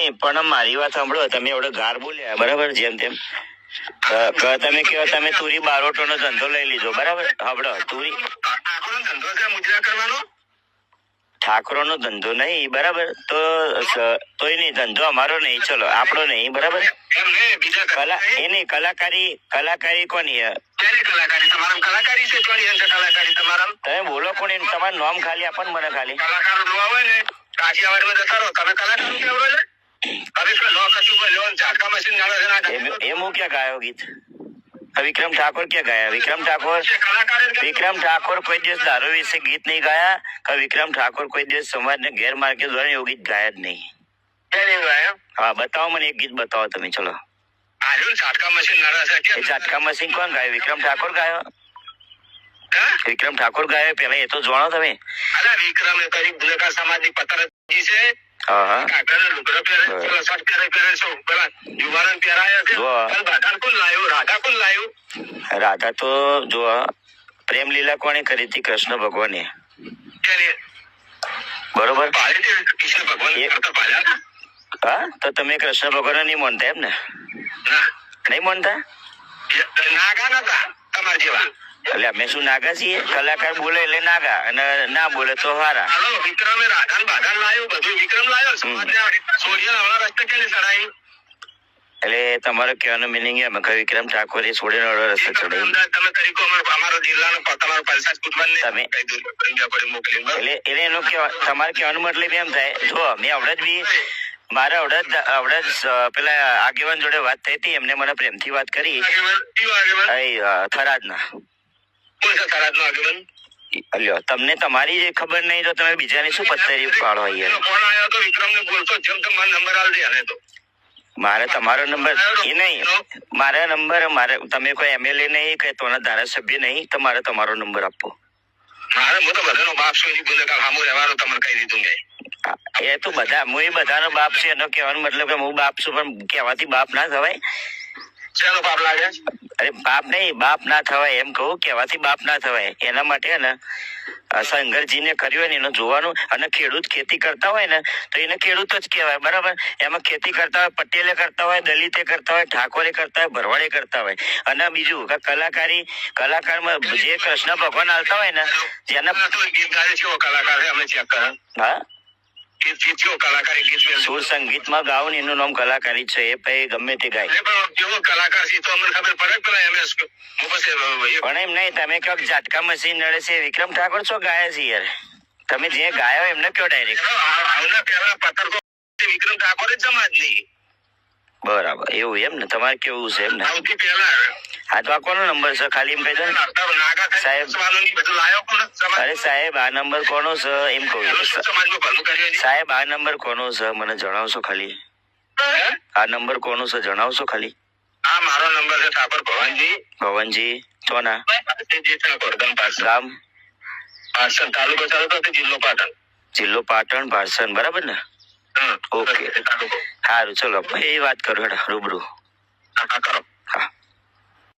નહીં, પણ મારી વાત સાંભળો. તમે એવડો ગાર બોલ્યા બરાબર, જેમ તેમ તમે કહો તમે તુરી બારોટો નો ધંધો લઈ લીધો બરાબર. સાંભળો, તુરી ઠાકોરો નો ધંધો નહીં બરાબર, તોય નહીં, ધંધો અમારો નહીં, ચલો આપણો નહીં બરાબર. કલાકારી કોની? તમે બોલો કોણ? તમારું નામ ખાલી આપો ને મને. ખાલી એ હું ક્યાં ગાયો ગીત? વિક્રમ ઠાકોર ક્યાં ગાયા? વિક્રમ ઠાકોર કોઈ દિવસ દારૂ વિશે ગીત નહીં ગાયા. વિક્રમ ઠાકોર કોઈ દિવસ સમાજ ને ગેર માર્ગે દ્વારા એવું ગીત ગાયા જ નહીં. હા, બતાવો મને એક ગીત બતાવો તમે. ચલો, ઝાટકા મશીન કોણ ગાયું? વિક્રમ ઠાકોર ગાયો. વિક્રમ ઠાકોર ગાયો પેલા, એ તો જાણો તમે. વિક્રમ સમાજની પત્રજી છે. રાધા તો જો પ્રેમ લીલા કોને કરી હતી? કૃષ્ણ ભગવાને. બરોબર. હા, તો તમે કૃષ્ણ ભગવાન નહીં માનતા એમ ને? નહીં માનતા? એટલે અમે શું નાગા છીએ? કલાકાર બોલે એટલે નાગા, અને ના બોલે તો હારા. એટલે તમારો કહેવાનો મિનિંગ એમ કે વિક્રમ ઠાકોર એ છોડીને રસ્તે ચડાવી. એટલે એનો તમારે કહેવાનો મતલબ એમ થાય, જો મેં આવડે જ બી મારા આવડે જ પેલા આગેવાન જોડે વાત થઈ હતી, એમને મને પ્રેમથી વાત કરી થરાદના. લ્યો, તમને તમારી જે ખબર નહીં તો તમે બીજાની શું પત્તરી પાડો? મારે તમારો નંબર એ નહીં, મારા નંબર મારે, તમે કોઈ MLA નહીં કે તોના ધારાસભ્ય નહીં, તો મારે તમારો નંબર આપવો. એ તો બધા હું એ બધાનો બાપ છે, એનો કહેવાનો મતલબ કે હું બાપ છું, પણ કહેવાથી બાપ ના થવાય. અરે બાપ નહીં, બાપ ના થવાય એમ કહું, કહેવાથી બાપ ના થવાય. એના માટે ને શંકરજીને કર્યું હોય ને એનું જોવાનું. અને ખેડૂત ખેતી કરતા હોય ને તો એને ખેડૂત જ કહેવાય બરાબર. એમાં ખેતી કરતા હોય, પટેલે કરતા હોય, દલિતે કરતા હોય, ઠાકોરે કરતા હોય, ભરવાડે કરતા હોય. અને બીજું કે કલાકારમાં જે કૃષ્ણ ભગવાન આવતા હોય ને, જેના હા સુર સંગીતમાં ગાવ ને એનું નામ કલાકારી છે. એ પછી ગમે તે ગાય. પણ એમ નહીં, તમે કહો ઝાટકા મશીન નડે છે, વિક્રમ ઠાકોર શું ગાયા છે યાર? તમે જે ગાયો એમને કયો ડાયરેક્ટ. વિક્રમ ઠાકોર જ સમાજ નહીં. બરાબર, એવું એમ ને? તમારે કેવું છે એમ ને? હા, તો આ કોનો નંબર છે ખાલી એમ કહી દો ને સાહેબ. અરે સાહેબ, આ નંબર કોનો છે એમ કહું સાહેબ. આ નંબર કોનો છે મને જણાવશો ખાલી? આ નંબર કોનો છે જણાવશો ખાલી? આ મારો નંબર છે ઠાકોર ભવનજી ચોના ગામ પાટણ, તાલુકો જિલ્લો પાટણ, પાટણ બરાબર ને? ઓકે, સારું, ચલો એ વાત કરો રૂબરૂ.